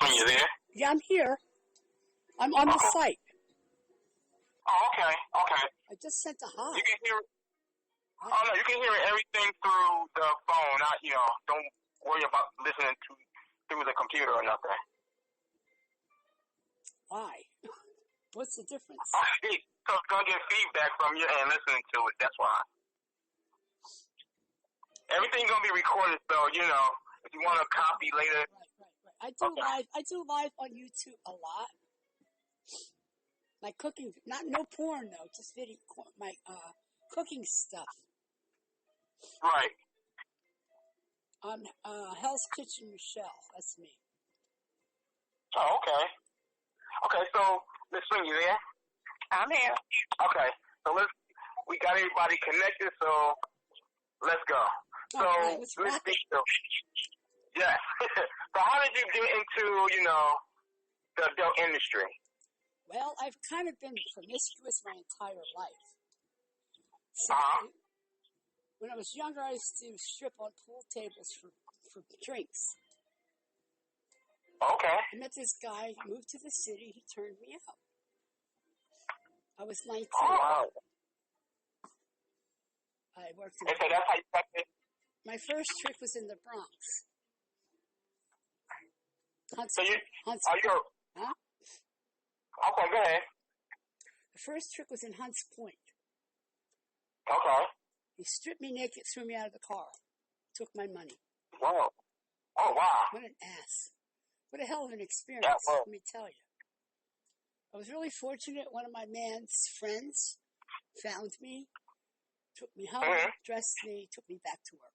Are you there? Yeah, I'm here. I'm on the site. Oh, okay. I just sent a hi. You can hear. Oh no, you can hear everything through the phone. Not, don't worry about listening through the computer or nothing. Why? What's the difference? So it's gonna get feedback from you and listening to it. That's why. Everything's gonna be recorded, so if you want to copy later. Right. I do live on YouTube a lot. My cooking, no porn though, just video. My cooking stuff. Right. On Hell's Kitchen Michelle. That's me. Oh, okay. Okay, so Miss Swing, you there? I'm here. Okay, so we got everybody connected, so let's go. So let's see. Yeah. So how did you get into, the adult industry? Well, I've kind of been promiscuous my entire life. So when I was younger, I used to strip on pool tables for drinks. Okay. I met this guy, he moved to the city, he turned me out. I was 19. Oh, wow. I worked in so that's how you got it? My first trick was in the Bronx. So Huh? Okay, go ahead. The first trick was in Hunts Point. Okay. He stripped me naked, threw me out of the car, took my money. Whoa. Oh, wow. What an ass. What a hell of an experience, let me tell you. I was really fortunate. One of my man's friends found me, took me home, dressed me, took me back to work.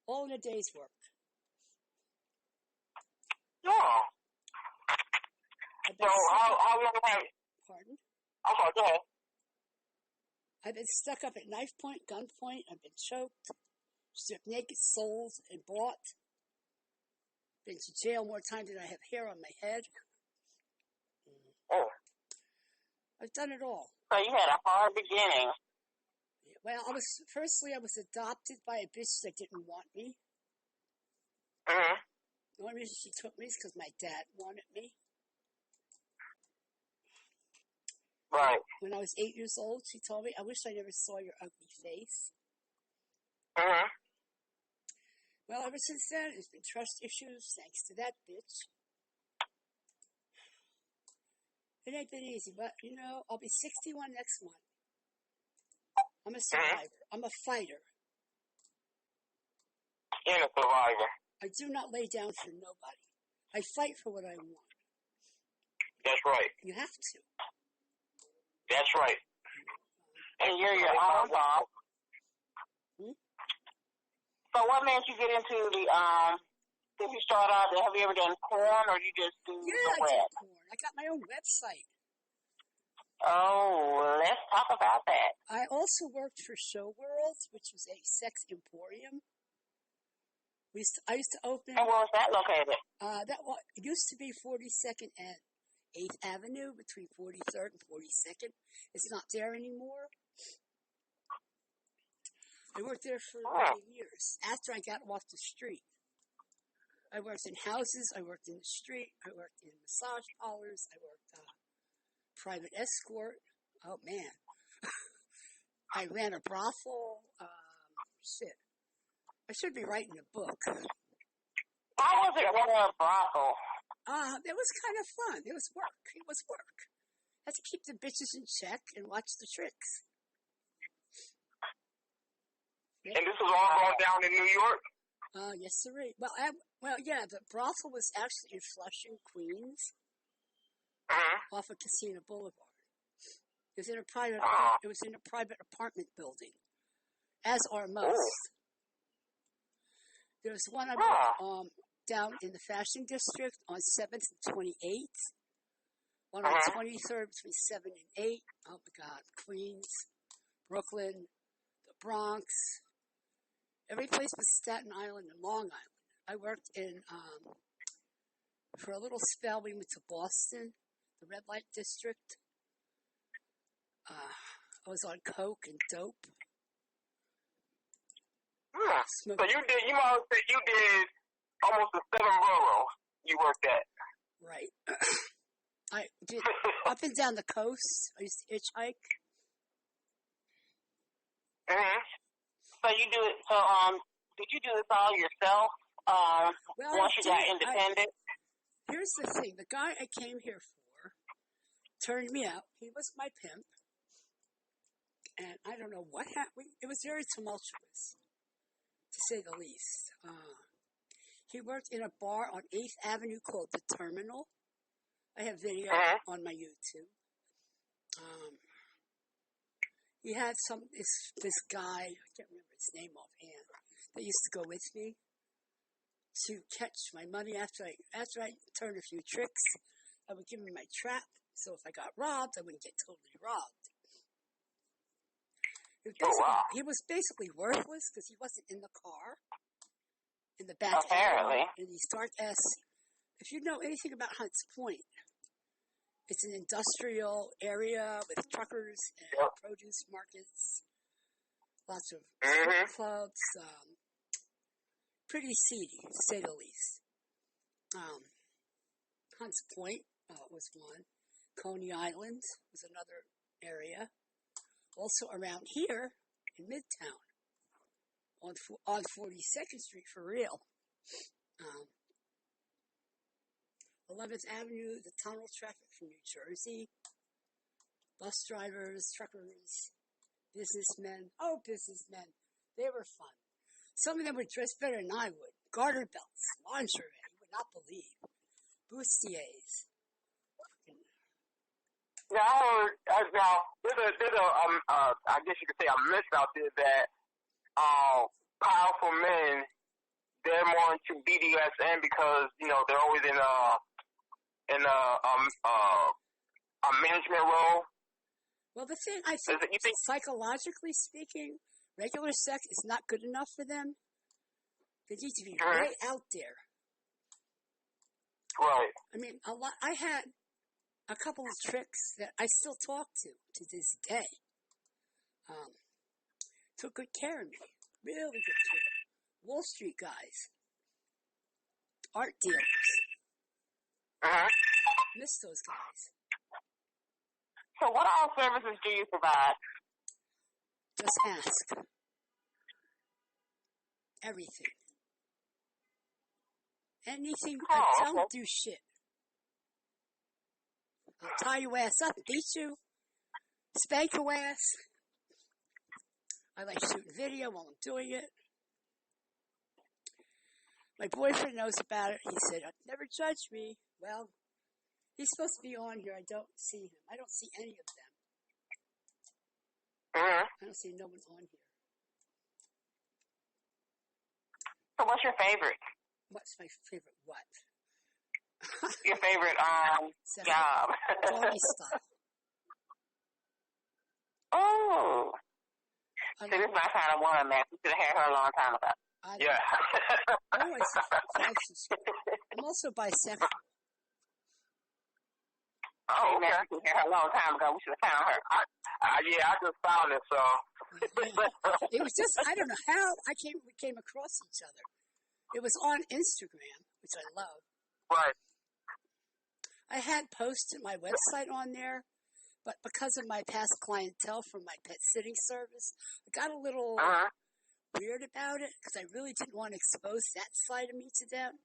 All in a day's work. Oh. So how long have... Pardon? I'm sorry, go ahead. I've been stuck up at knife point, gun point. I've been choked, stripped naked, sold, and bought. Been to jail more times than I have hair on my head. Oh. I've done it all. So you had a hard beginning. Well, I was adopted by a bitch that didn't want me. Mm-hmm. The only reason she took me is because my dad wanted me. Right. When I was 8 years old, she told me, I wish I never saw your ugly face. Mm-hmm. Well, ever since then, there's been trust issues thanks to that bitch. It ain't been easy, but, I'll be 61 next month. I'm a survivor. I'm a fighter. And a survivor. I do not lay down for nobody. I fight for what I want. That's right. You have to. That's right. And you're your own boss. So what made you get into did you start out, have you ever done porn or you just do the web? I did porn. I got my own website. Oh, let's talk about that. I also worked for Show World, which was a sex emporium. I used to open... And where was that located? It used to be 42nd and 8th Avenue, between 43rd and 42nd. It's not there anymore. I worked there for many years, after I got off the street. I worked in houses, I worked in the street, I worked in massage parlors, I worked private escort. Oh, man. I ran a brothel. Shit. I should be writing a book. How was it running a brothel? It was kind of fun. It was work. Had to keep the bitches in check and watch the tricks. And this was all going down in New York? Yes, sir. The brothel was actually in Flushing, Queens, off of Casino Boulevard. It was in a private apartment building, as are most. There was one down in the Fashion District on 7th and 28th. One on 23rd between 7 and 8. Oh, my God. Queens, Brooklyn, the Bronx. Every place but Staten Island and Long Island. I worked for a little spell, we went to Boston, the red light district. I was on coke and dope. So you did almost the 7 boroughs you worked at. Right. I did up and down the coast. I used to hitchhike. So you do it. So did you do this all yourself? Well, Once you got independent. Here's the thing: the guy I came here for turned me out. He was my pimp, and I don't know what happened. It was very tumultuous, to say the least. He worked in a bar on 8th Avenue called The Terminal. I have video on my YouTube. He had this guy, I can't remember his name offhand, that used to go with me to catch my money after I turned a few tricks. I would give him my trap, so if I got robbed, I wouldn't get totally robbed. He was basically worthless because he wasn't in the car, in the back alley, in these dark ass. If you know anything about Hunts Point, it's an industrial area with truckers and produce markets, lots of clubs, pretty seedy, to say the least. Hunts Point was one. Coney Island was another area. Also around here in Midtown, on 42nd Street for real. 11th Avenue, the tunnel traffic from New Jersey. Bus drivers, truckers, businessmen. Oh, businessmen. They were fun. Some of them would dress better than I would. Garter belts, lingerie, you would not believe. Bustiers. Yeah, I heard. Now, there's a I guess you could say a myth out there that powerful men, they're more into BDSM because they're always in a management role. Well, the thing I think, psychologically speaking, regular sex is not good enough for them. They need to be way out there. Right. I mean, I had a couple of tricks that I still talk to this day. Took good care of me. Really good care. Wall Street guys. Art dealers. Miss those guys. So what all services do you provide? Just ask. Everything. Anything. I don't do shit. I'll tie your ass up, beat you, spank your ass. I like shooting video while I'm doing it. My boyfriend knows about it. He said, never judge me. Well, he's supposed to be on here. I don't see him. I don't see any of them. I don't see no one on here. So what's your favorite? What's my favorite what? Your favorite job? Doggy style. Oh. See, this is my kind of woman, man. We should have had her a long time ago. Yeah. I'm also bisexual. Oh, okay. We should have had her a long time ago. We should have found her. I just found it, so. It was just, I don't know how we came across each other. It was on Instagram, which I love. Right. I had posted my website on there, but because of my past clientele from my pet sitting service, I got a little weird about it because I really didn't want to expose that side of me to them.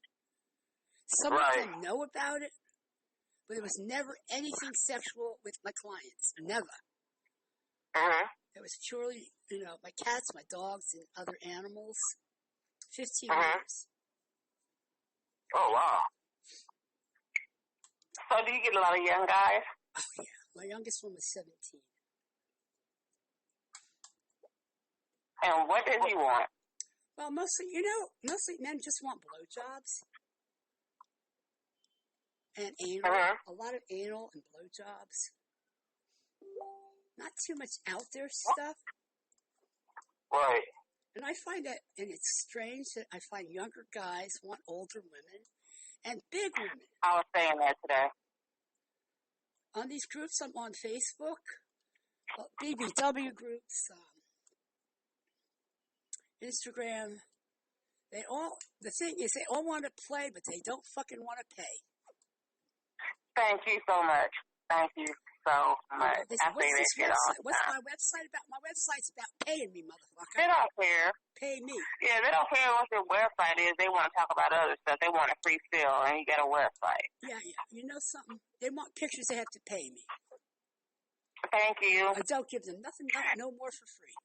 Some of them know about it, but there was never anything sexual with my clients. Never. It was purely, my cats, my dogs, and other animals. 15 years. Oh, wow. So do you get a lot of young guys? Oh, yeah. My youngest one was 17. And what does he want? Well, mostly men just want blowjobs. And anal. A lot of anal and blowjobs. Not too much out there stuff. Right. And I find that, and it's strange that I find younger guys want older women and big women. I was saying that today. On these groups I'm on Facebook, BBW groups, Instagram, the thing is they all want to play, but they don't fucking want to pay. Thank you so much. Thank you so much. They I say, what's say that this shit all website? the What's time. my website about? My website's about paying me, motherfucker. They don't care. Pay me. Yeah, they don't care what your website is. They want to talk about other stuff. They want a free fill, and you got a website. Yeah. You know something? They want pictures. They have to pay me. Thank you. I don't give them nothing, no more for free.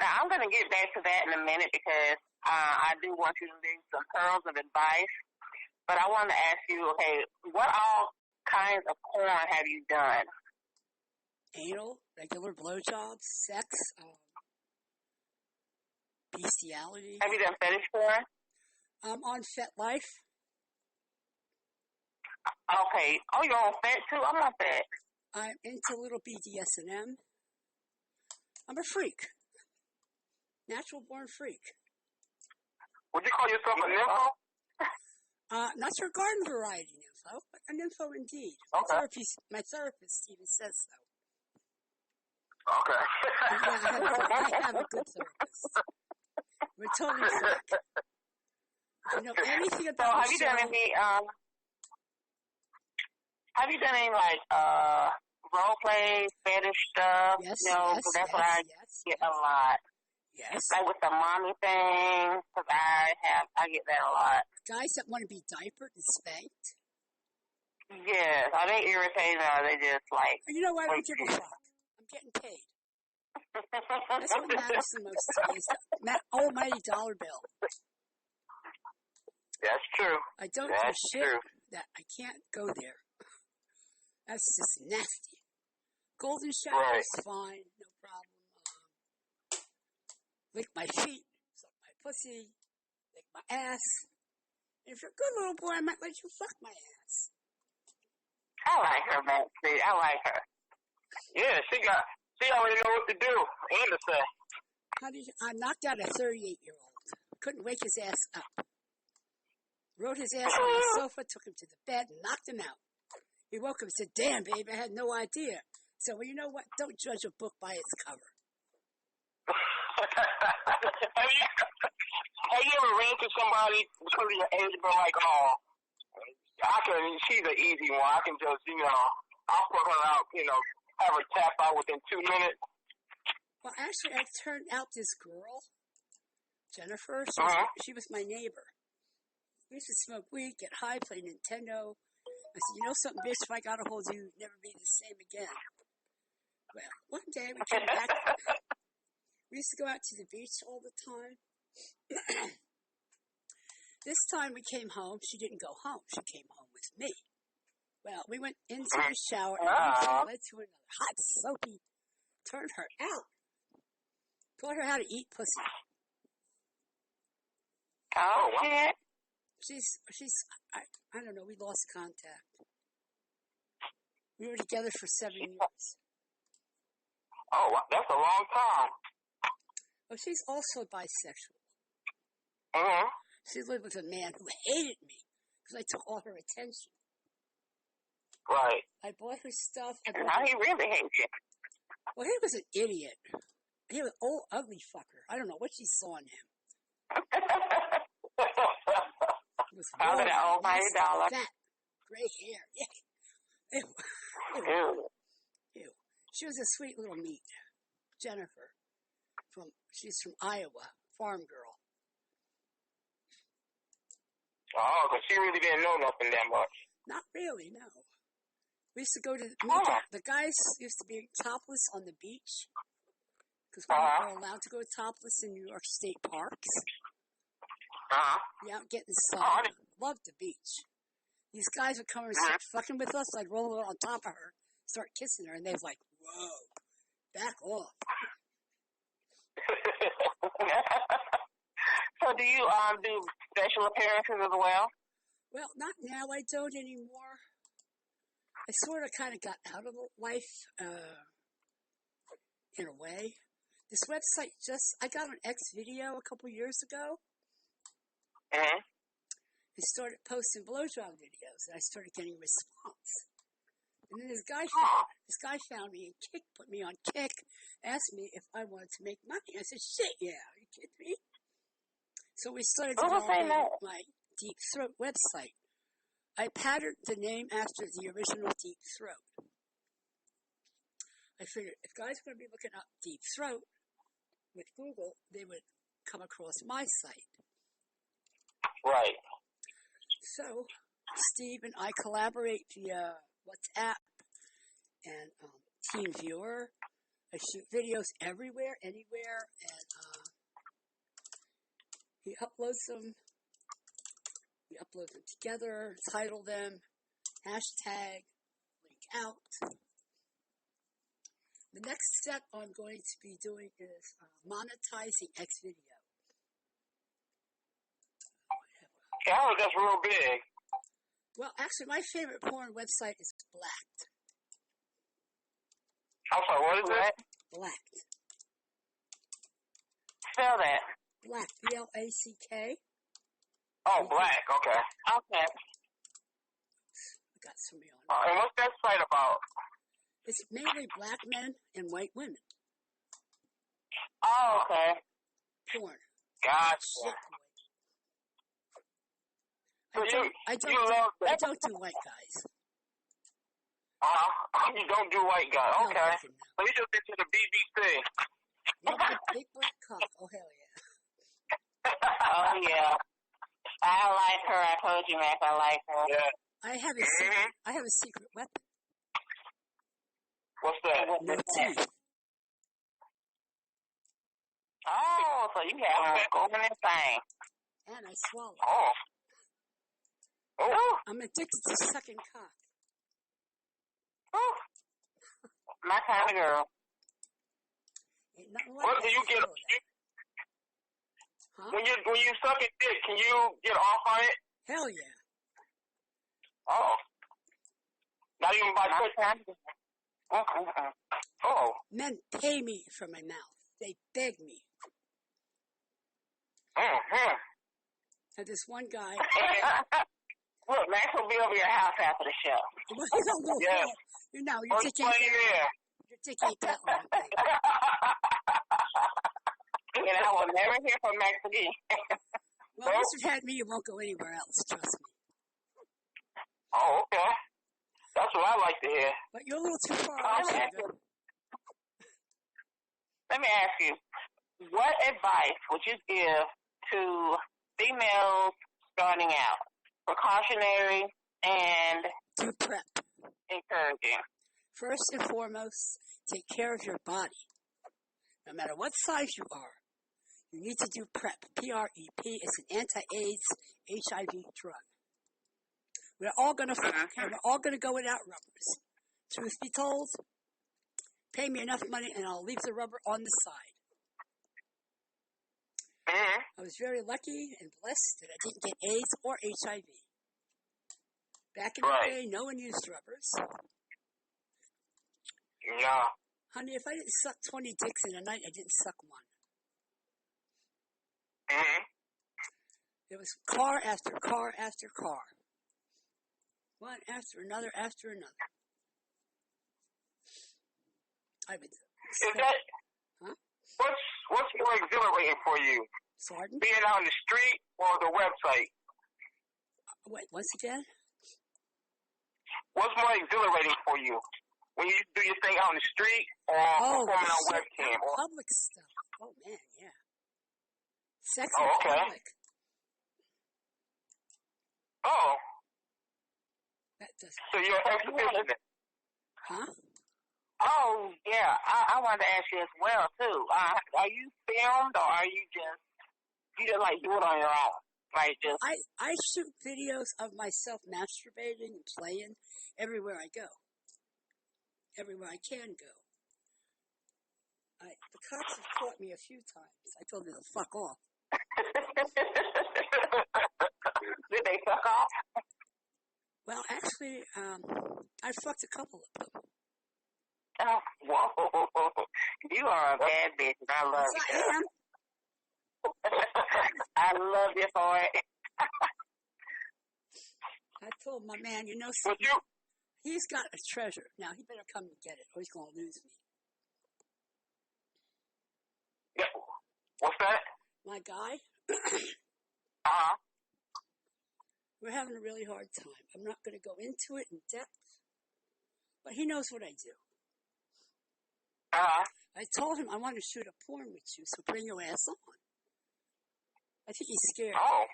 Now, I'm going to get back to that in a minute because I do want you to leave some pearls of advice. But I want to ask you, okay, what all kinds of porn have you done? Anal, regular blowjobs, sex, bestiality. Have you done fetish porn? On FetLife. Okay. Oh, you're on Fet too? I'm on Fet. I'm into a little BDSM. I'm a freak. Natural born freak. Would you call yourself a nympho? Not your garden variety nympho, but a nympho indeed. Okay. My therapist even says so. Okay. I have a good therapist. We're totally frank. If you know anything about have you done any like role play fetish stuff? Yes, that's what I get a lot. Yes. Like with the mommy thing, because I get that a lot. Guys that want to be diapered and spanked. Yes. Are they irritating or are they just like... You know what? I don't give a fuck. I'm getting paid. That's what matters the most to me is that almighty dollar bill. That's true. I don't do shit that I can't go there. That's just nasty. Golden shower is fine, no problem. Lick my feet, suck my pussy, lick my ass. And if you're a good little boy, I might let you fuck my ass. I like her, Maxxx. I like her. Yeah, she already know what to do and to say. I knocked out a 38-year-old. Couldn't wake his ass up. Rode his ass on the sofa, took him to the bed, and knocked him out. He woke up and said, "Damn, babe, I had no idea." So, well, you know what? Don't judge a book by its cover. Have you ever ran to somebody because of your age, but like, she's an easy one. I can just, I'll put her out, have her tap out within 2 minutes. Well, actually, I turned out this girl, Jennifer. She was my neighbor. We used to smoke weed, get high, play Nintendo. I said, "You know something, bitch? If I got a hold of you, you'd never be the same again." Well, one day we came back. We used to go out to the beach all the time. This time we came home. She didn't go home. She came home with me. Well, we went into the shower and one led to another. Hot, soapy. Turned her out. Taught her how to eat pussy. Oh, shit. I don't know, we lost contact. We were together for 7 years. Oh, that's a long time. Well, she's also bisexual. Mm-hmm. She lived with a man who hated me because I took all her attention. Right. I bought her stuff. Now he really hates you. Well, he was an idiot. He was an old, ugly fucker. I don't know what she saw in him. Out of that almighty dollar. Fat, gray hair. Yeah. Ew. Ew. She was a sweet little meat. Jennifer. She's from Iowa. Farm girl. Oh, because she really didn't know nothing that much. Not really, no. We used to go to the guys used to be topless on the beach because we were allowed to go topless in New York State parks. Be out getting sun. Loved the beach. These guys would come and start fucking with us. I'd roll on top of her, start kissing her, and they was like, "Whoa, back off." So do you do special appearances as well? Well, not now. I don't anymore. I sort of kind of got out of life in a way. This website I got on X video a couple years ago. Mm-hmm. I started posting blowjob videos, and I started getting a response. And then this guy found me and put me on Kick, asked me if I wanted to make money. I said, "Shit, yeah, are you kidding me?" So we started developing my Deep Throat website. I patterned the name after the original Deep Throat. I figured if guys are going to be looking up Deep Throat with Google, they would come across my site. Right. So Steve and I collaborate via WhatsApp and TeamViewer. I shoot videos everywhere, anywhere, and he uploads them. We upload them together, title them, hashtag, link out. The next step I'm going to be doing is monetizing Xvideo. Yeah, I heard that's real big. Well, actually, my favorite porn website is Blacked. I'm sorry, what is that? Blacked. Spell that. Black, B-L-A-C-K. Oh, Black, okay. Okay. I got somebody on. And what's that site about? It's mainly black men and white women. Oh, okay. Porn. Gotcha. So I don't do white guys. You don't do white guys. Okay. So you just into the BBC. Love my big black cock. Oh, hell yeah. Oh, yeah. I like her. I told you, Max, I like her. Yeah. I have a secret weapon. What's that? No teeth. Oh, so you have a golden thing. And I swallow. Oh. Oh. I'm addicted to sucking cock. Oh. My kind of girl. Ain't nothing like What do you get? Huh? When you suck a dick, can you get off on it? Hell yeah. Oh. Not even by pushing. Oh. Men pay me for my mouth. They beg me. Mm-hmm. And this one guy. Look, Max will be over your house after the show. Well, you don't go Yeah. You know, your dick ain't that long. And I will never hear from Max again. Well, once you've had me, you won't go anywhere else. Trust me. Oh, okay. That's what I like to hear. But you're a little too far away. Let me ask you, what advice would you give to females starting out? Precautionary and Do prep. encouraging. First and foremost, take care of your body. No matter what size you are, you need to do PrEP. P-R-E-P is an anti-AIDS HIV drug. We're all going to fuck, and we're all going to go without rubbers. Truth be told, pay me enough money and I'll leave the rubber on the side. I was very lucky and blessed that I didn't get AIDS or HIV. Back in the day, no one used rubbers. Yeah. Honey, if I didn't suck 20 dicks in a night, I didn't suck one. It was car after car after car. One after another after another. Is that... Huh? What's more exhilarating for you? Pardon? Being out on the street or the website? Wait, once again? What's more exhilarating for you? When you do your thing out on the street or performing on webcam? Or... Public stuff. Oh, man, yeah. Sex in public. Oh. That does. So you're an exhibitionist. Huh? Oh, yeah. I wanted to ask you as well, too. Are you filmed or are you just like do it on your own? Like just... I shoot videos of myself masturbating and playing everywhere I go. Everywhere I can go. The cops have caught me a few times. I told them to fuck off. Did they fuck off? Well, actually, I fucked a couple of them. Oh, whoa. You are a bad bitch, and I love you. I am. I love you for it. I told my man, you know something? He's got a treasure. Now, he better come and get it, or he's going to lose me. Yeah. What's that? My guy, We're having a really hard time. I'm not going to go into it in depth, but he knows what I do. I told him I want to shoot a porn with you, so bring your ass on. I think he's scared. Oh.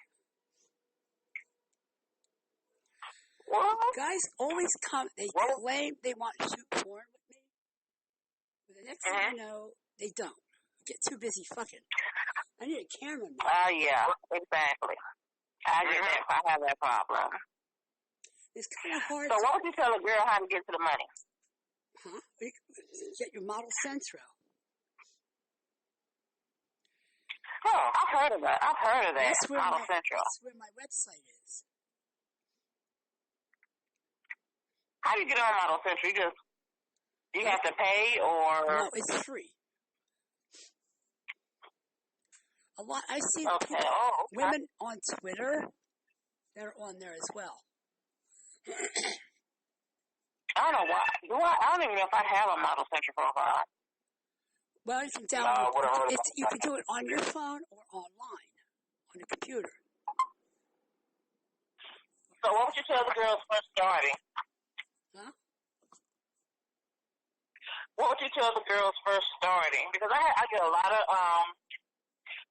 What? Guys always come, they claim they want to shoot porn with me, but the next thing I know, they don't. Get too busy fucking. I need a cameraman. Yeah, exactly. I get that. I have that problem. It's kind of hard. So, what would you tell a girl how to get to the money? Huh? Get your model centro. Oh, I've heard of that. Model Central. That's where my website is. How do you get on Model Central? You have to pay, or no? It's free. A lot. I see people, women on Twitter. They're on there as well. I don't know why. I don't even know if I have a Model Central profile. Well, you can download it. You can do it on your phone or online, on a computer. So what would you tell the girls first starting? Huh? What would you tell the girls first starting? Because I get a lot of,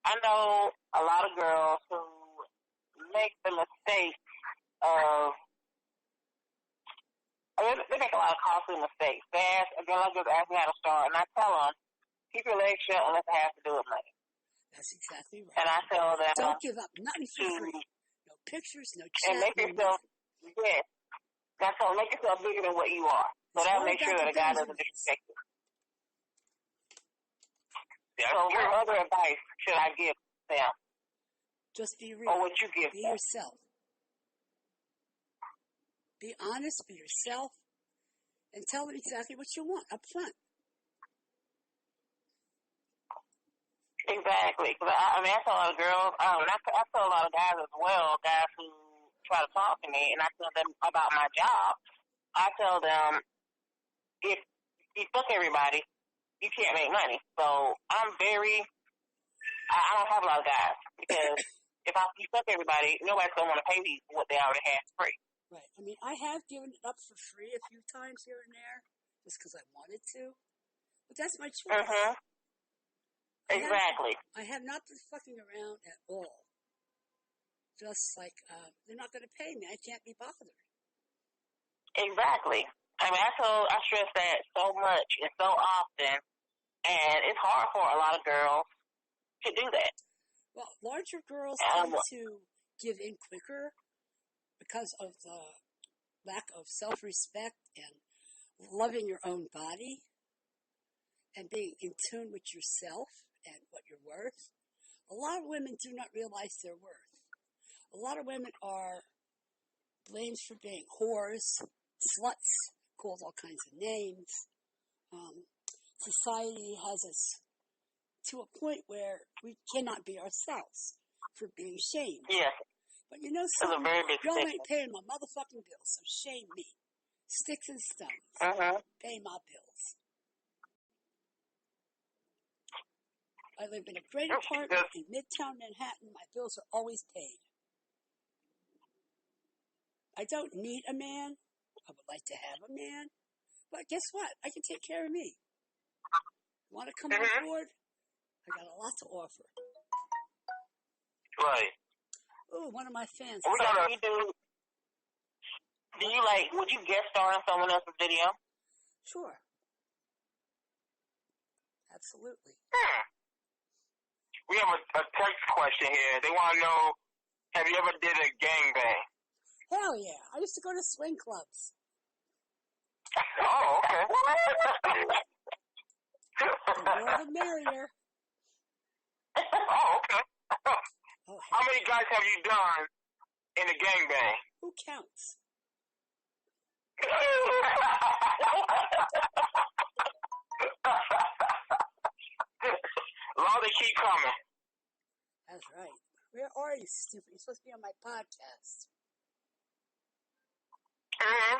I know a lot of girls who make the mistake of, they make a lot of costly mistakes. A girl just asks me how to start, and I tell them, keep your legs shut unless it has to do with money. That's exactly right. And I tell them, don't give up. Nothing for free. No pictures, no chat. And make yourself, yes. That's all. Make yourself bigger than what you are. So that'll make sure that a guy doesn't disrespect you. So what other advice should I give them? Just be real. Or would you give them? Be yourself. Be honest, be yourself, and tell them exactly what you want up front. Exactly. Because I tell a lot of girls, I tell a lot of guys as well, guys who try to talk to me, and I tell them about my job. I tell them, if you fuck everybody, you can't make money. So I don't have a lot of guys, because if you fuck everybody, nobody's going to want to pay me what they already have free. Right. I mean, I have given it up for free a few times here and there, just because I wanted to. But that's my choice. Exactly. I have not been fucking around at all. Just like, they're not going to pay me. I can't be bothered. Exactly. I mean, I stress that so much and so often, and it's hard for a lot of girls to do that. Well, larger girls tend to give in quicker because of the lack of self-respect and loving your own body and being in tune with yourself and what you're worth. A lot of women do not realize their worth. A lot of women are blamed for being whores, sluts, called all kinds of names. Society has us to a point where we cannot be ourselves for being shamed. Yes. But you know something? Y'all ain't paying my motherfucking bills, so shame me. Sticks and stones. Pay my bills. I live in a great apartment in Midtown Manhattan. My bills are always paid. I don't need a man. I would like to have a man. But guess what? I can take care of me. Want to come on board? I got a lot to offer. Right. Ooh, one of my fans. Do you would you guest star on someone else's video? Sure. Absolutely. We have a text question here. They want to know, have you ever did a gangbang? Hell yeah. I used to go to swing clubs. Oh, okay. The more the merrier. Oh, okay. How many guys have you done in a gangbang? Who counts? Long they keep coming. That's right. Where are you, stupid? You're supposed to be on my podcast.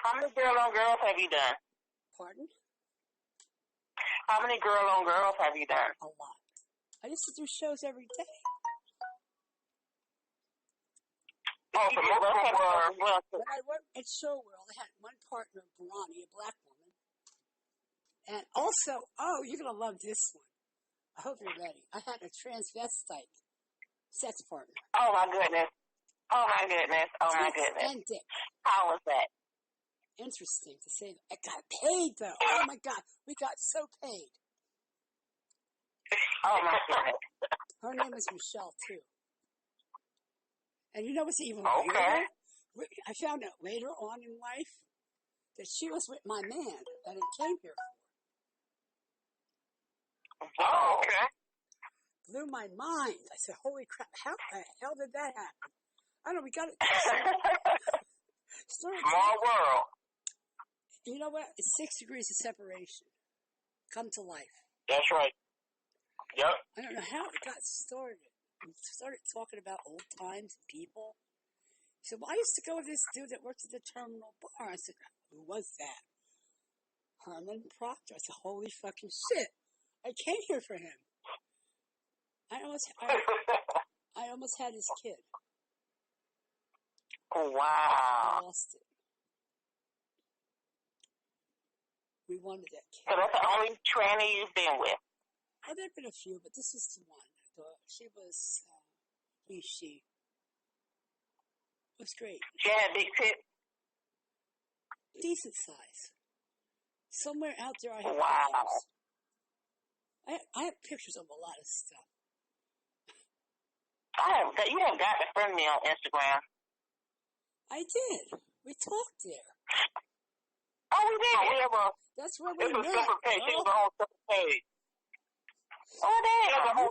How many girl-on-girls have you done? Pardon? How many girl-on-girls have you done? A lot. I used to do shows every day. Oh, so most of them were. When I worked at Show World, I had one partner, Barani, a black woman. And also, you're going to love this one. I hope you're ready. I had a transvestite sex partner. Oh, my goodness. Oh, my goodness. Oh, my goodness. And dick. How was that? Interesting to say. I got paid, though. Oh, my God. We got so paid. Oh, my goodness. Her name is Michelle, too. And you know what's even weirder? I found out later on in life that she was with my man that I came here for. Oh, okay. Blew my mind. I said, holy crap, how the hell did that happen? I don't know, we got it. Small world. You know what? It's 6 degrees of separation. Come to life. That's right. Yep. I don't know how it got started. We started talking about old times and people. He said, well, I used to go with this dude that worked at the terminal bar. I said, who was that? Herman Proctor. I said, holy fucking shit. I came here for him. I almost had his kid. Wow. I lost it. We wanted that kid. So that's the only tranny you've been with? Oh, there have been a few, but this is the one. She was, she. It was great. She had big tits? Decent size. Somewhere out there I have pictures. I have pictures of a lot of stuff. You have got to friend me on Instagram. I did. We talked there. Oh, we did? That's where we met. It's a separate page. It's a whole separate page. Oh, damn.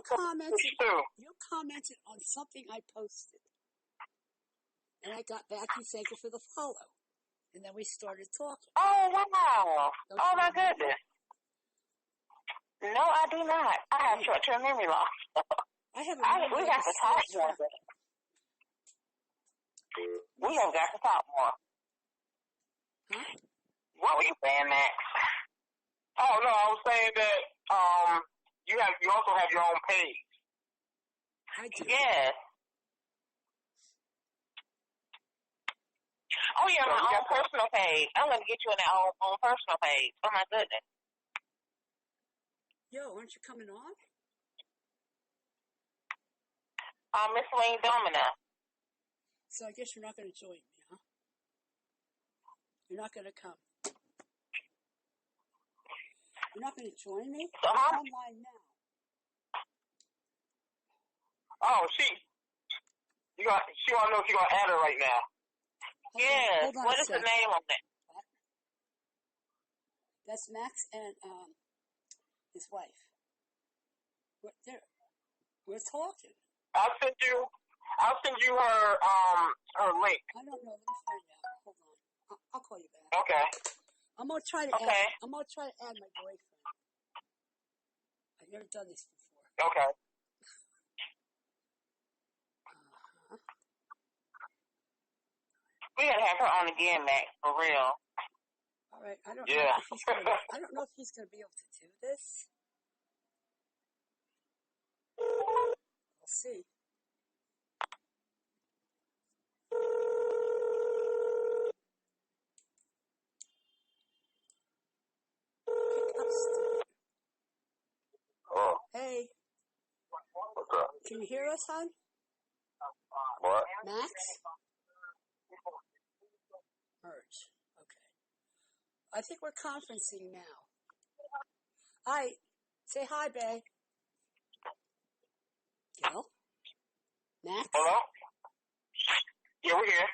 You commented on something I posted. And I got back and thank you for the follow. And then we started talking. Oh, wow. Oh, my goodness. No, I do not. I have short-term memory loss. We got to talk more. We have got to talk more. Huh? What were you saying, Max? Oh, no, I was saying that, you also have your own page. I do. Yes. Oh, yeah, my own personal page. I'm going to get you on that own personal page. Oh, my goodness. Yo, aren't you coming on? Miss Wayne Domina. So I guess you're not going to join me, huh? You're not going to come. You're not going to join me? I'm online now. Oh, she want to know if you're going to add her right now. Yes. What is the name of it? What? That's Max and his wife. We're talking. I'll send you her link. I don't know. Let me find out. Hold on. I'll call you back. Okay. I'm gonna try to add my boyfriend. I've never done this before. Okay. We gotta have her on again, Max, for real. All right. I don't know if he's gonna be able to do this. We'll see. Pick up, stupid. Oh. Hey. What's up? Can you hear us, hon? What? Max? Merge. Okay. I think we're conferencing now. Hi. Say hi, babe. Gil? Max? Hello? Yeah, we're here.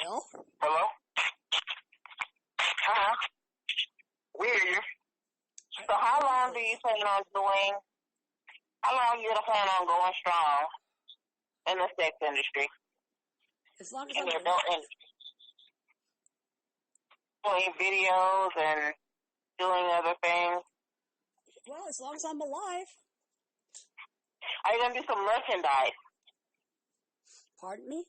Gil? Hello? Uh-huh. We hear you. So how long do you plan on doing? How long you gonna plan on going strong in the sex industry? As long as in I'm the adult industry. Doing videos and doing other things. Well, as long as I'm alive. Are you gonna do some merchandise? Pardon me?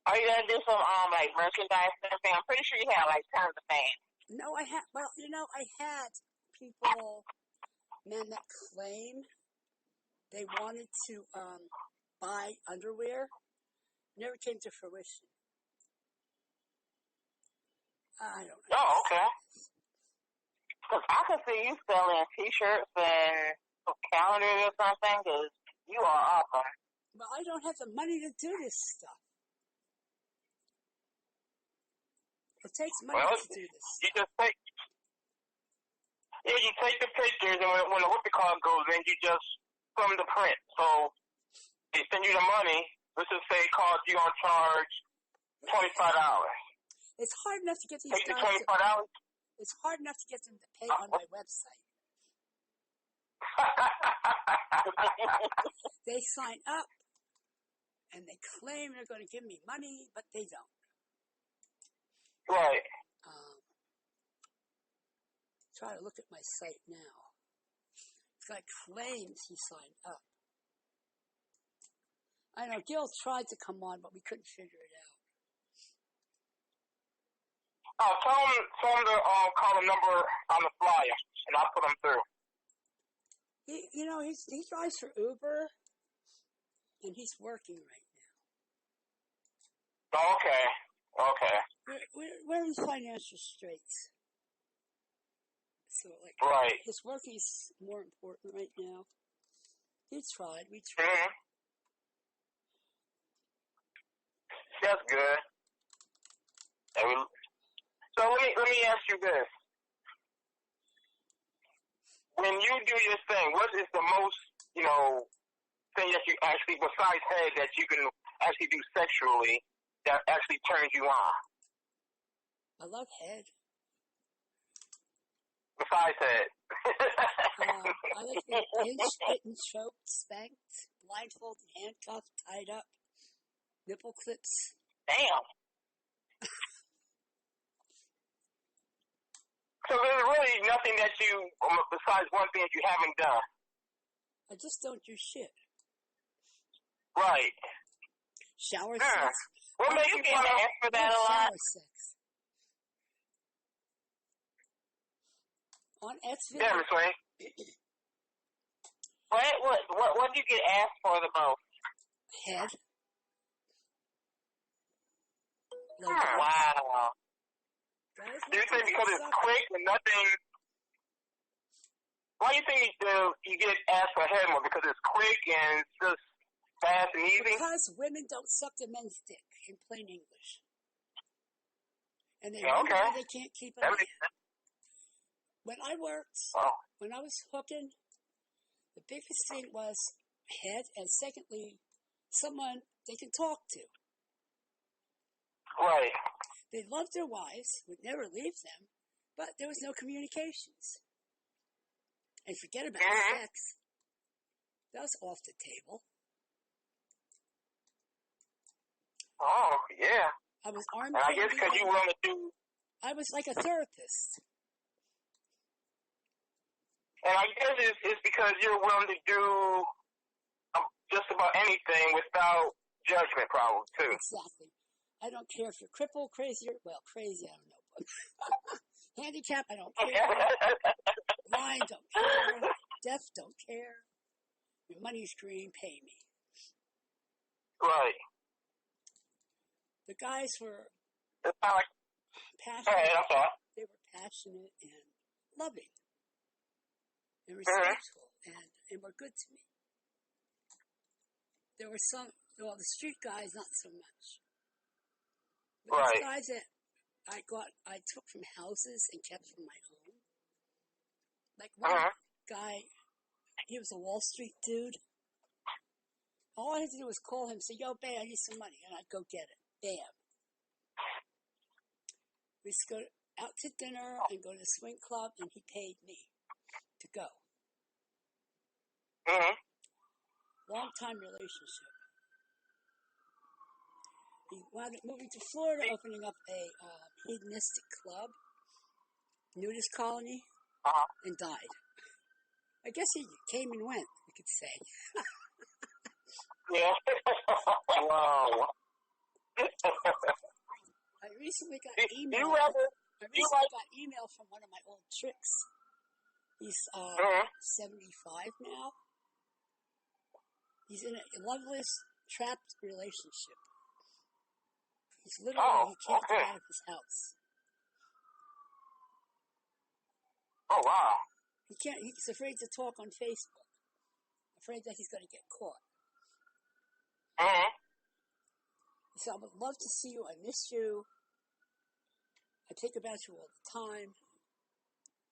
Are you gonna do some like merchandise and everything? I'm pretty sure you have like tons of fans. No, I had people, men that claim they wanted to buy underwear never came to fruition. I don't know. Oh, okay. Because I can see you selling T-shirts and calendars or something, because you are awesome. But I don't have the money to do this stuff. It takes money to do this stuff. You just take, you take the pictures, and when the whoopee card goes in, you just film the print. So they send you the money. Let's just say it costs you on charge $25. It's hard enough to get these Take the guys. $25. It's hard enough to get them to pay on my website. They sign up and they claim they're going to give me money, but they don't. Right. Try to look at my site now. This guy claims he signed up. I know Gil tried to come on, but we couldn't figure it out. Oh, tell him to call the number on the flyer, and I'll put him through. He drives for Uber, and he's working right now. Okay. We're in financial straits. So, right. His work is more important right now. We tried. Mm-hmm. That's good. So let me ask you this. When you do your thing, what is the most, thing that you actually, besides head, that you can actually do sexually that actually turns you on? I love head. Besides head. I like being pinched, bitten, choked, spanked, blindfolded, handcuffed, tied up, nipple clips. Damn. So there's really nothing that you, besides one thing that you haven't done. I just don't do shit. Right. Shower sex. Well, maybe you can ask for that a lot. Shower sex. On Etsy. Yeah, Miss Wayne. What do you get asked for the most? Head. Wow. Do you think because it's quick and nothing? Why do you think you get asked for head more? Because it's quick and it's just fast and easy? Because women don't suck the men's dick, in plain English. And they they can't keep it. When I worked, when I was hooking, the biggest thing was head, and secondly, someone they can talk to. Right. They loved their wives, would never leave them, but there was no communications. And forget about sex. That was off the table. Oh, yeah. I was armed. And I guess because you want to do... I was like a therapist. And I guess it's because you're willing to do just about anything without judgment, probably, too. Exactly. I don't care if you're crippled, crazy, crazy, I don't know. Handicap, I don't care. Blind, don't care. Deaf, don't care. Your money's green, pay me. Right. The guys were passionate. They were passionate and loving and respectful and were good to me. There were some, the street guys, not so much. But these guys that I took from houses and kept from my own. Like one guy, he was a Wall Street dude. All I had to do was call him and say, yo, babe, I need some money. And I'd go get it. Bam. We used to go out to dinner and go to the swing club, and he paid me to go. Long-time relationship. He wound up moving to Florida, opening up a hedonistic club, nudist colony, and died. I guess he came and went, we could say. Yeah. Wow. I recently got email. Got email from one of my old tricks. He's 75 now. He's in a loveless trapped relationship. He's literally, he can't get out of his house. Oh, wow. He's afraid to talk on Facebook. Afraid that he's going to get caught. Mm-hmm. He said, I would love to see you. I miss you. I think about you all the time.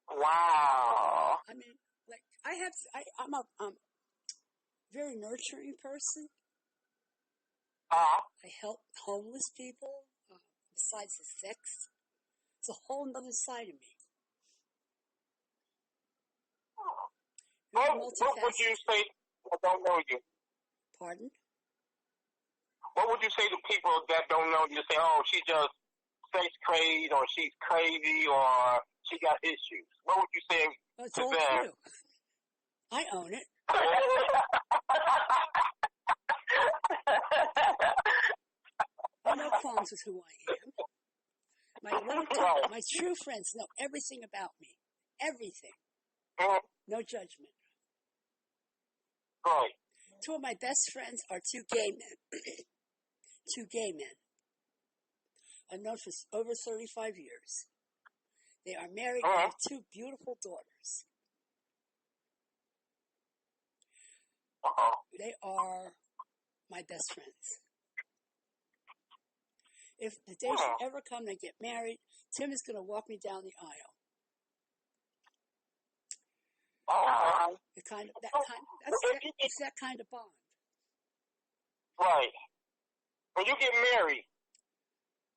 Wow. I mean, like, I'm a very nurturing person. I help homeless people, besides the sex. It's a whole other side of me. What would you say that don't know you? Pardon? What would you say to people that don't know you? Say, oh, she just sex crazed, or she's crazy, or she got issues. What would you say It's to all them? true. I own it. I know qualms with who I am. My true friends know everything about me. Everything. No judgment. Right. Two of my best friends are two gay men. Two gay men. I've known for over 35 years. They are married and have two beautiful daughters. They are my best friends. If the day should ever come to get married, Tim is going to walk me down the aisle. It's that kind of bond. Right. When you get married,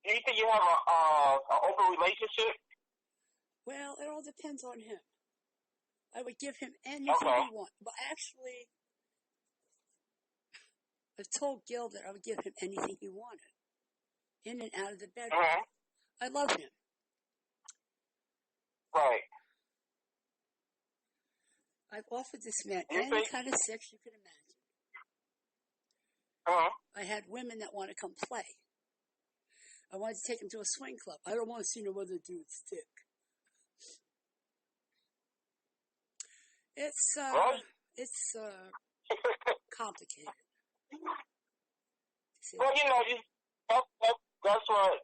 do you think you have an open relationship? Well, it all depends on him. I would give him anything he wants. But actually, I've told Gil that I would give him anything he wanted. In and out of the bedroom. I love him. Right. I've offered this man any kind of sex you could imagine. I had women that want to come play. I wanted to take him to a swing club. I don't want to see no other dude's dick. It's complicated. Well, that's what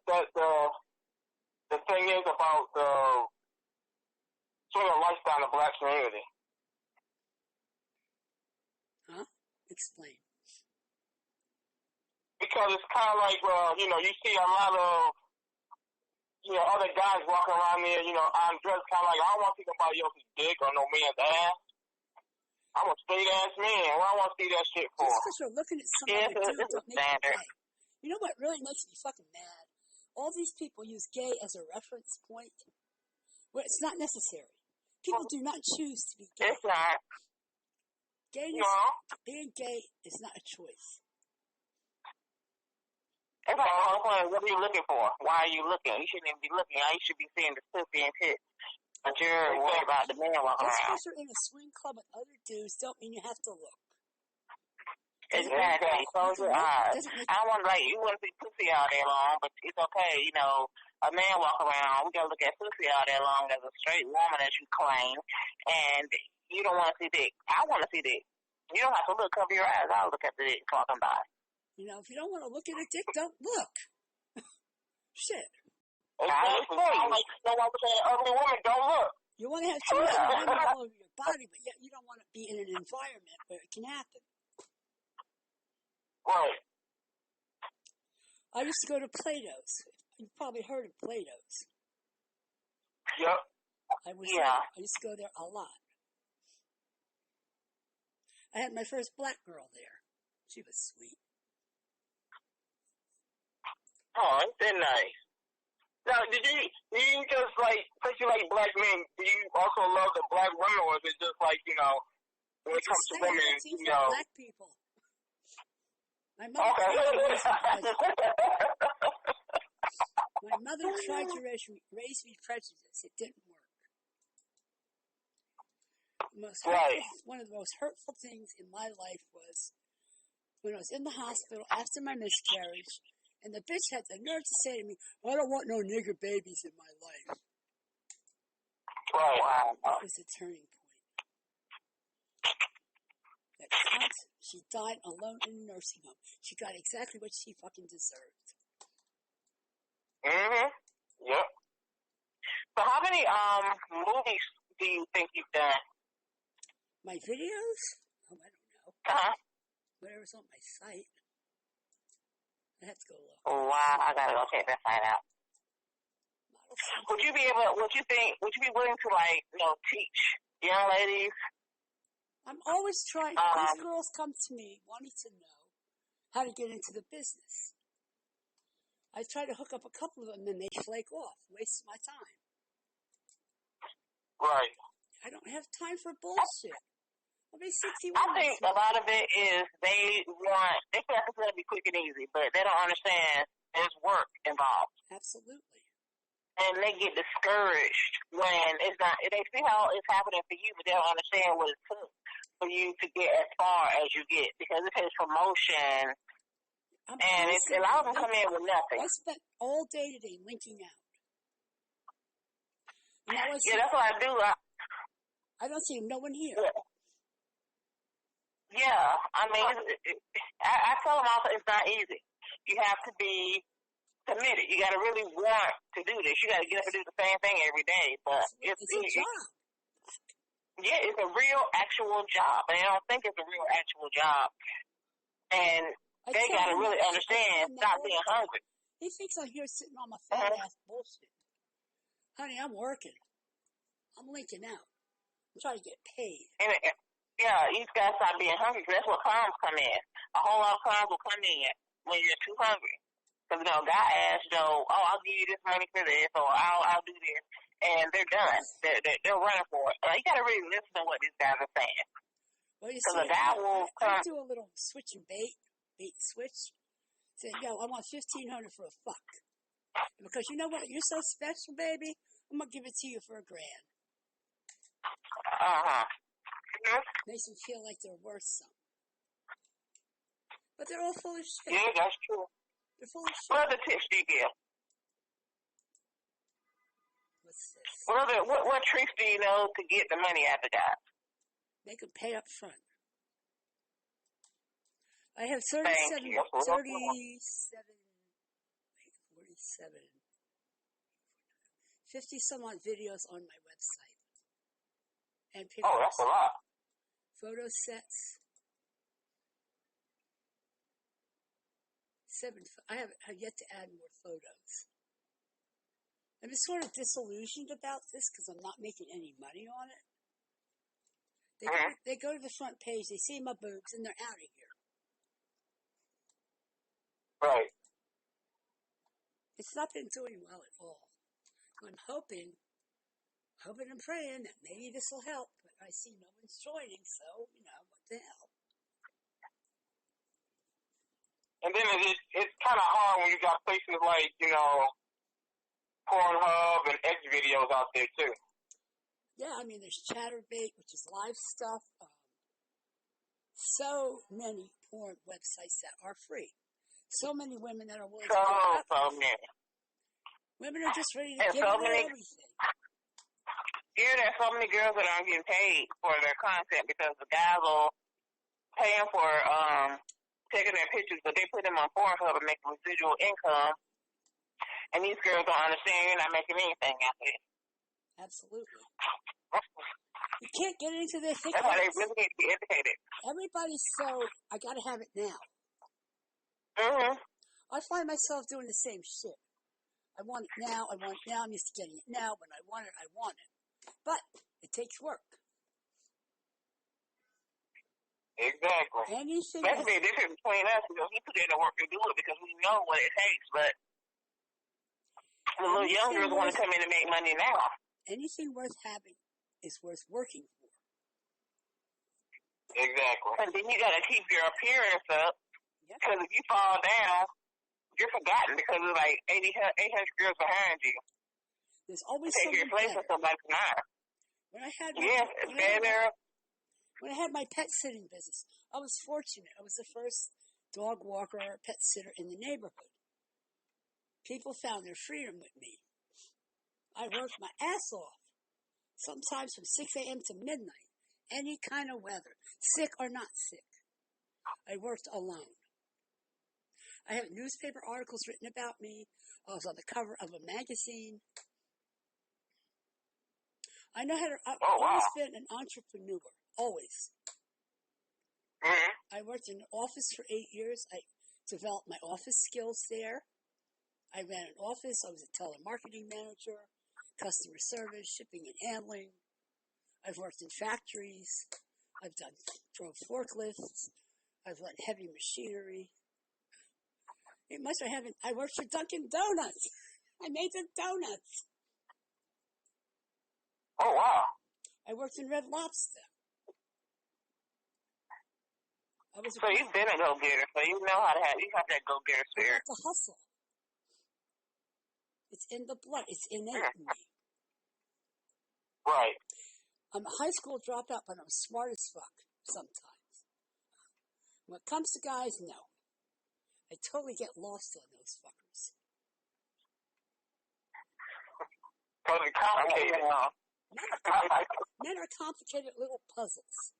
the thing is about the sort of lifestyle in the black community. Huh? Explain. Because it's kind of like, you see a lot of, other guys walking around there, undressed, kind of like, I don't want to see nobody else's dick or no man's ass. I'm a straight ass man. What I want to see that shit for? Just because you're looking at somebody don't make you gay. You know what really makes me fucking mad? All these people use gay as a reference point. Well, it's not necessary. People do not choose to be gay. It's not. Being gay is not a choice. It's like, what are you looking for? Why are you looking? You shouldn't even be looking. You should be seeing the pussy and tits. But you're worried about the man walking Just around. because you're in a swing club with other dudes don't mean you have to look. Exactly. Close your eyes. I want you want to see pussy all day long, but it's okay. A man walk around. We gotta look at pussy all day long as a straight woman, as you claim, and you don't want to see dick. I want to see dick. You don't have to look. Cover your eyes. I'll look at the dick talking by. If you don't want to look at a dick, don't look. Shit. Exactly. Ugly women don't look. You want to have too much women all over your body, but yet you don't want to be in an environment where it can happen. Right. I used to go to Plato's. You've probably heard of Plato's. Yep. I used to go there a lot. I had my first black girl there. She was sweet. Oh, isn't that nice? Now, do you just since you like black men, do you also love the black women, or is it just when it comes to women, black people. My mother tried to raise me prejudice. It didn't work. One of the most hurtful things in my life was when I was in the hospital after my miscarriage, and the bitch had the nerve to say to me, I don't want no nigger babies in my life. Right. That was a turning point. She died alone in a nursing home. She got exactly what she fucking deserved. Mhm. Yep. So how many movies do you think you've done? My videos? Oh, I don't know. Whatever's on my site. I have to go look. Oh, wow, I gotta go check that site out. Would you be willing to, like, teach young ladies? I'm always trying. These girls come to me wanting to know how to get into the business. I try to hook up a couple of them and they flake off. Waste my time. Right. I don't have time for bullshit. I'll be 61. I think a lot of it is they feel like it's going to be quick and easy, but they don't understand there's work involved. Absolutely. And they get discouraged when it's not, they see how it's happening for you, but they don't understand what it took for you to get as far as you get, because it takes promotion, and a lot of them come in with nothing. I spent all day today linking out. Yeah, that's what I do. I don't see no one here. Yeah, I mean, I tell them also it's not easy. You have to be committed. You got to really want to do this. You got to get up and do the same thing every day. But it's a job. Yeah, it's a real actual job, and I don't think it's a real actual job. And they got to really understand. Stop being hungry. He thinks I'm here sitting on my fat ass bullshit. Honey, I'm working. I'm linking out. I'm trying to get paid. And yeah, you got to stop being hungry, because that's where crimes come in. A whole lot of crimes will come in when you're too hungry. Because, God asks, I'll give you this money for this, or I'll do this. And they're done. They're running for it. You got to really listen to what these guys are saying. Well, you see, I do a little switch and bait and switch. Say, I want $1,500 for a fuck. Because you know what? You're so special, baby. I'm going to give it to you for $1,000. Makes them feel like they're worth something. But they're all full of shit. Yeah, that's true. They're full of shit. What other tips do you give? What's this? What tricks do you know to get the money out of guys? Make them pay up front. I have 47, 50 some odd videos on my website. And pictures. Oh, that's a lot. Photo sets. I have yet to add more photos. I'm just sort of disillusioned about this because I'm not making any money on it. They go to the front page, they see my boobs, and they're out of here. Right. It's not been doing well at all. I'm hoping and praying that maybe this will help, but I see no one's joining, so, what the hell. And then it's kind of hard when you got places like, Pornhub and X videos out there, too. Yeah, I mean, there's Chatterbait, which is live stuff. So many porn websites that are free. So many women that are willing to give up. So many. Women are just ready to give away everything. Yeah, there's so many girls that aren't getting paid for their content because the guys will pay them for taking their pictures, but they put them on Pornhub and make residual income. And these girls don't understand you're not making anything out of it. Absolutely. You can't get into their thick. That's why they really need to be educated. Everybody's I gotta have it now. I find myself doing the same shit. I want it now, I'm used to getting it now. When I want it, I want it. But it takes work. Exactly. Anything that's the difference between us, because we put in the work to do it because we know what it takes, but the little young girls want to come in and make money now. Anything worth having is worth working for. Exactly. And then you got to keep your appearance up, because if you fall down, you're forgotten because there's like 800 girls behind you. There's always take your place with somebody tonight. When I had my pet sitting business, I was fortunate. I was the first dog walker or pet sitter in the neighborhood. People found their freedom with me. I worked my ass off, sometimes from 6 a.m. to midnight, any kind of weather, sick or not sick. I worked alone. I have newspaper articles written about me. I was on the cover of a magazine. I know how to. I've always been an entrepreneur. Always. I worked in an office for 8 years. I developed my office skills there. I ran an office. I was a telemarketing manager, customer service, shipping and handling. I've worked in factories. I've drove forklifts. I've run heavy machinery. It must have happened. I worked for Dunkin' Donuts. I made the donuts. Oh, wow. I worked in Red Lobster. So you've been a go-getter, so you know how to you have that go-getter spirit. The hustle. It's in the blood. It's innate in me. Right. I'm a high school dropout, but I'm smart as fuck sometimes. When it comes to guys, no. I totally get lost on those fuckers. Totally complicated. Men are complicated little puzzles.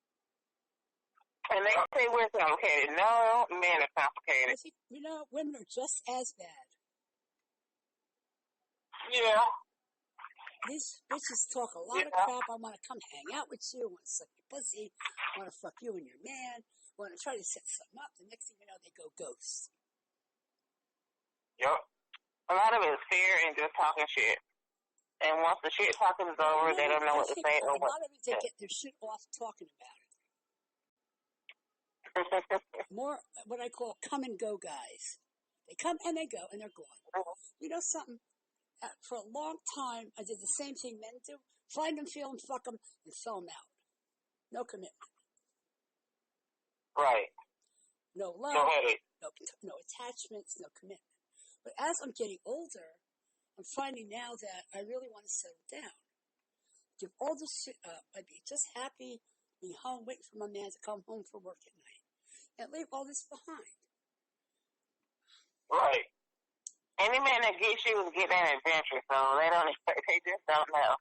And they say we're complicated. No, men are complicated. You know, women are just as bad. Yeah. These bitches talk a lot of crap. I want to come hang out with you. I want to suck your pussy. I want to fuck you and your man. I want to try to set something up. The next thing you know, they go ghost. Yep. A lot of it is fear and just talking shit. And once the shit talking is over, they don't know what to say. A lot of it, they get their shit off talking about it. More what I call come and go guys. They come and they go and they're gone. You know something? For a long time, I did the same thing men do. Find them, feel them, fuck them, and sell them out. No commitment. Right. No love. No headache. No attachments, no commitment. But as I'm getting older, I'm finding now that I really want to settle down. Give all this shit up. I'd be just happy being home, waiting for my man to come home from work at night. And leave all this behind. Right. Any man that gets you is getting an adventure, so they just don't know.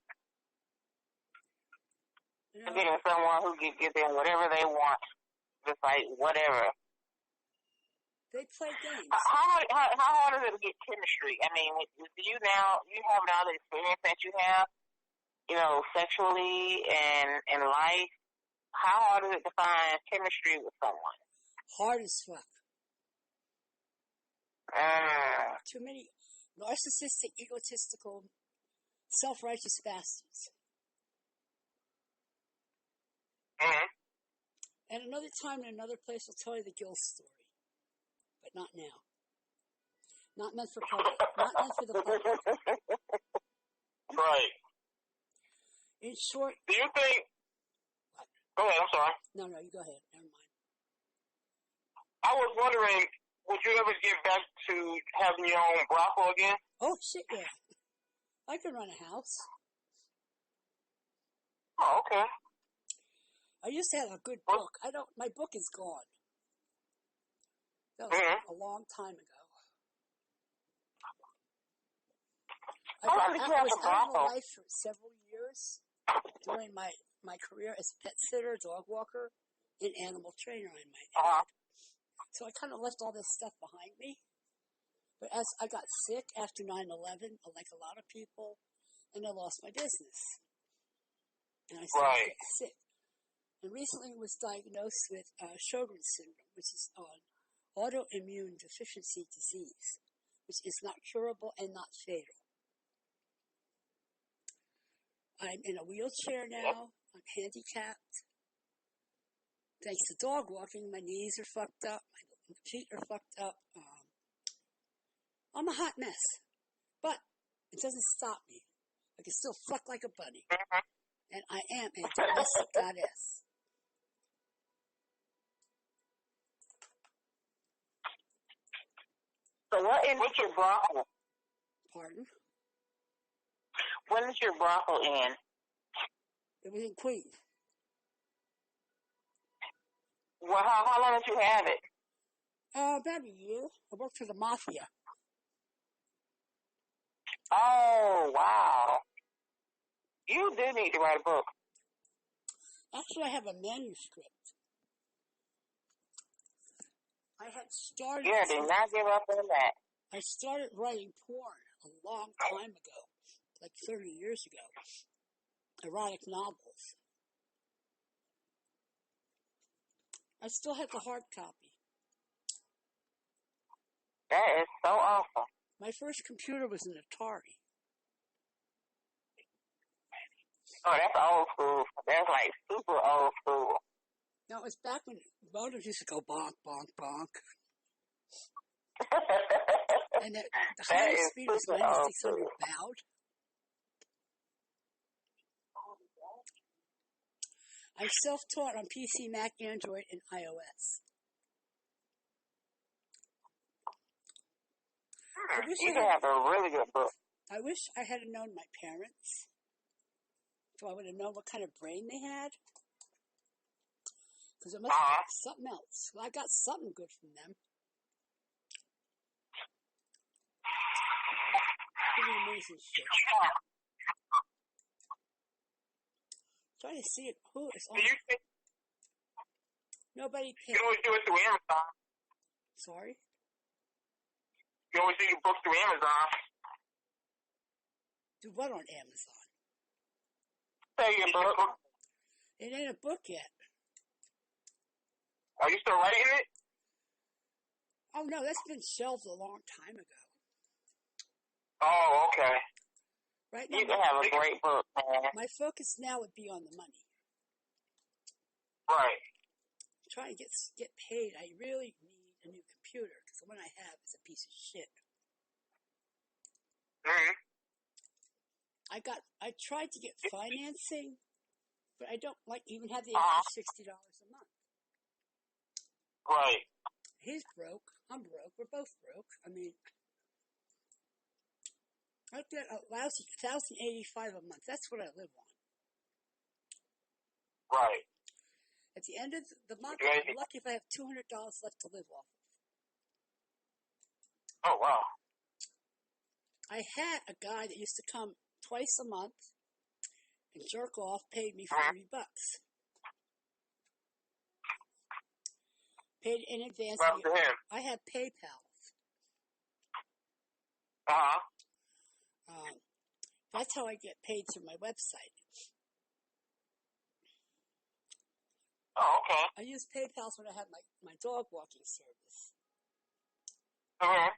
You know, getting someone who can give them whatever they want, just like whatever. They play games. How hard is it to get chemistry? I mean, you have all the experience that you have, you know, sexually and in life. How hard is it to find chemistry with someone? Hard as fuck. Too many narcissistic, egotistical, self-righteous bastards. And another time in another place I'll tell you the Gill story. But not now. Not meant for public. Not meant for the public. Right. In short... Do you think... What? Go ahead, I'm sorry. No, you go ahead. Never mind. I was wondering, would you ever get back to having your own brothel again? Oh, shit, yeah. I could run a house. Oh, okay. I used to have a good book. My book is gone. That was a long time ago. I was out of the life for several years during my career as a pet sitter, dog walker, and animal trainer, I might add. So I kind of left all this stuff behind me. But as I got sick after 9/11, like a lot of people, and I lost my business. And I started to get sick. And recently was diagnosed with Sjogren's syndrome, which is an autoimmune deficiency disease, which is not curable and not fatal. I'm in a wheelchair now. I'm handicapped. Thanks to dog walking, my knees are fucked up. My feet are fucked up. I'm a hot mess. But it doesn't stop me. I can still fuck like a bunny. And I am a domestic goddess. So what's your brothel? Pardon? When is your brothel in? It was in Queens. Well, how long did you have it? About a year. I worked for the mafia. Oh, wow. You do need to write a book. Actually, I have a manuscript. I had started. Yeah, do not give up on that. I started writing porn a long time ago, like 30 years ago. Erotic novels. I still have the hard copy. That is so awesome. My first computer was an Atari. Oh, that's old school. That's like super old school. No, it was back when motors used to go bonk, bonk, bonk. And the highest speed was 9600 baud. I'm self-taught on PC, Mac, Android, and iOS. You have a really good book. I wish I had known my parents, so I would have known what kind of brain they had. Because it must be something else. Well, I got something good from them. Pretty amazing shit. Trying to see it. Who is on? Nobody cares. You always do it through Amazon. Sorry? You always do your books through Amazon. Do what on Amazon? Say your book. It ain't a book yet. Are you still writing it? Oh, no, that's been shelved a long time ago. Oh, okay. Right now, you can have a great book, man. My focus now would be on the money. Right. I'm trying to get paid. I really need a new computer because the one I have is a piece of shit. Mm-hmm. I tried to get financing, but I don't even have the extra $60 a month. Right. He's broke. I'm broke. We're both broke. I mean, I get a lousy $1,085 a month. That's what I live on. Right. At the end of the month, I'm lucky if I have $200 left to live off of. Oh, wow. I had a guy that used to come twice a month and jerk off, paid me $40. Paid in advance. What happened to him? I had PayPal. Uh-huh. That's how I get paid through my website. Oh, okay. I use PayPal when I have my dog walking service. Uh-huh.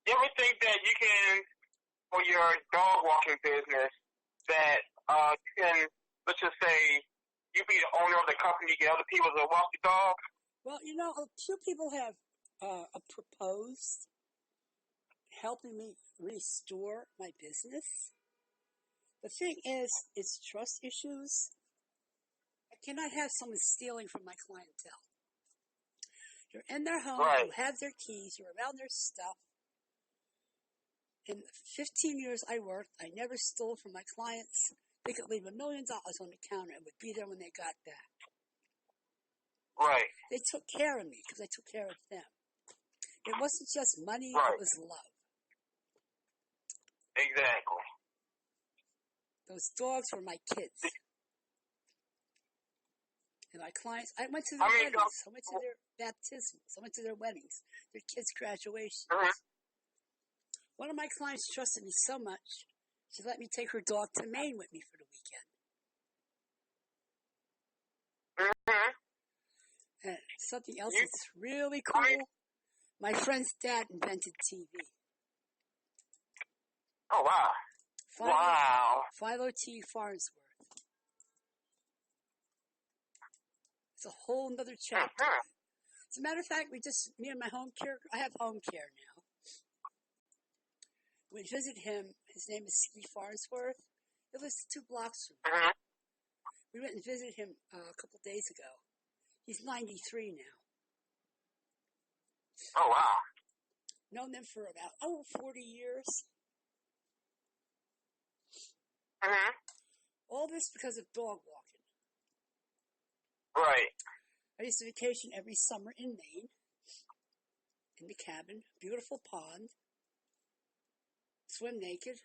You ever think that you can, for your dog walking business, that you can, let's just say, you be the owner of the company, get other people to walk the dog? Well, a few people have proposed helping me restore my business. The thing is, it's trust issues. I cannot have someone stealing from my clientele. You're in their home, right. You have their keys, you're around their stuff. In the 15 years I worked, I never stole from my clients. They could leave $1 million on the counter and would be there when they got back. Right. They took care of me because I took care of them. It wasn't just money, right. It was love. Exactly. Those dogs were my kids. And my clients, I went to their weddings. I went to their baptisms. I went to their weddings, their kids' graduations. Mm-hmm. One of my clients trusted me so much, she let me take her dog to Maine with me for the weekend. Mm-hmm. And something else that's really cool, my friend's dad invented TV. Oh, wow. 50T Farnsworth. It's a whole nother chapter. Mm-hmm. As a matter of fact, me and my home care, I have home care now. We visit him. His name is Steve Farnsworth. He lives 2 blocks from me. Mm-hmm. We went and visited him a couple days ago. He's 93 now. Oh, wow. Known them for about, 40 years. Mm-hmm. All this because of dog walking. Right. I used to vacation every summer in Maine. In the cabin. Beautiful pond. Swim naked.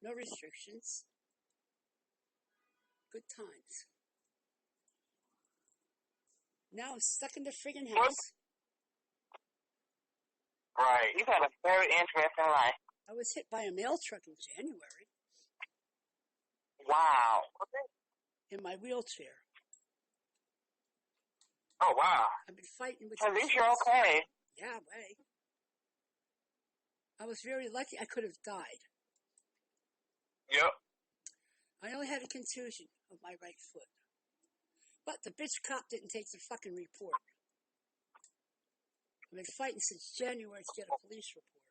No restrictions. Good times. Now I'm stuck in the friggin' house. Right. You've had a very interesting life. I was hit by a mail truck in January. Wow. In my wheelchair. Oh, wow. I've been fighting with. At least you're okay. Yeah, way. I was very lucky. I could have died. Yep. I only had a contusion of my right foot. But the bitch cop didn't take the fucking report. I've been fighting since January to get a police report.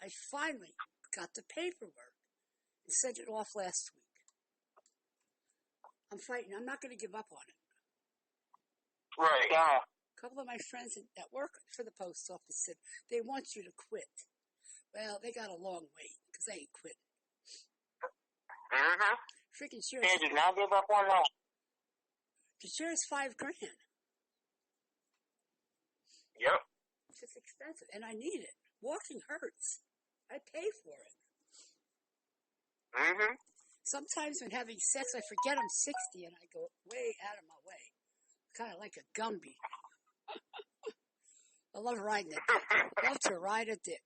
I finally got the paperwork and sent it off last week. I'm fighting. I'm not going to give up on it. Right. Yeah. A couple of my friends that work for the post office said they want you to quit. Well, they got a long wait because they ain't quit. Mm-hmm. Freaking sure. They do not give up on that. The share is $5,000. Yep. It's just expensive, and I need it. Walking hurts. I pay for it. Mm-hmm. Sometimes when having sex, I forget I'm 60 and I go way out of my way. Kind of like a Gumby. I love riding a dick. I love to ride a dick.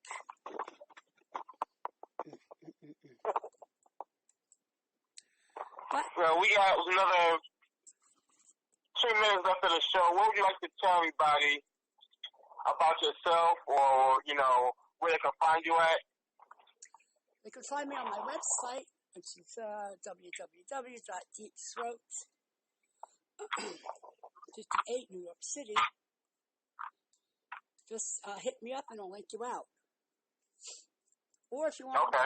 But, well, we got another 2 minutes left of the show. What would you like to tell everybody about yourself or, you know, where they can find you at? they can find me on my website, which is www.deepthroat58 New York City. Just hit me up and I'll link you out. Or if you want a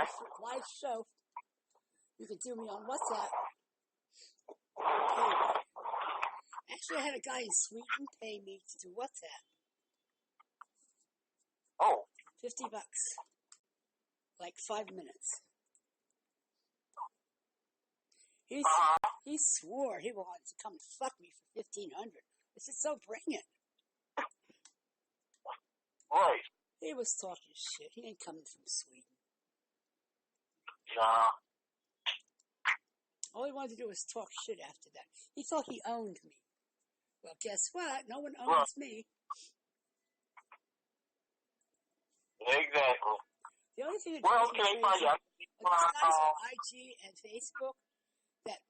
live show, you can do me on WhatsApp. Actually, I had a guy in Sweden pay me to do WhatsApp. Oh. $50. Like 5 minutes. He swore he wanted to come fuck me for $1,500. I said, so bring it. Right. He was talking shit. He ain't coming from Sweden. Nah. All he wanted to do was talk shit after that. He thought he owned me. Well, guess what? No one owns me. Exactly. The only thing that Where else can they find you? These guys on IG and Facebook that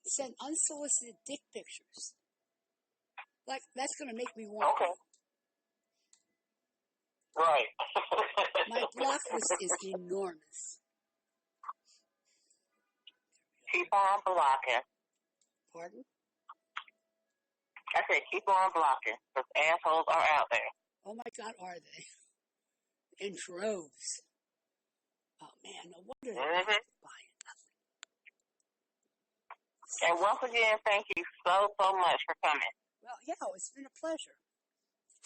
send unsolicited dick pictures. Like, that's going to make me want Okay. you. Right. My block list is enormous. Keep on blocking. Pardon? I said keep on blocking, because assholes are out there. Oh my God, are they? In droves. Oh man, no wonder they're buying nothing. And once again, thank you so much for coming. Well, yeah, it's been a pleasure.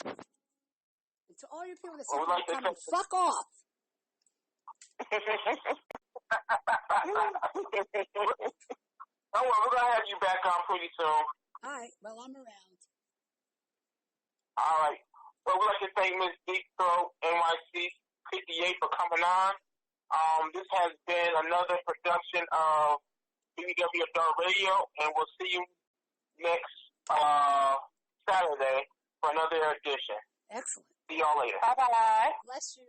And to all you people that say you're coming, fuck off. Oh, well, we're going to have you back on pretty soon. All right, well, I'm around. All right. Well, we'd like to thank Ms. Deep Throat, NYC58 for coming on. This has been another production of BBW Adult Radio, and we'll see you next Saturday for another edition. Excellent. See y'all later. Bye-bye. Bless you.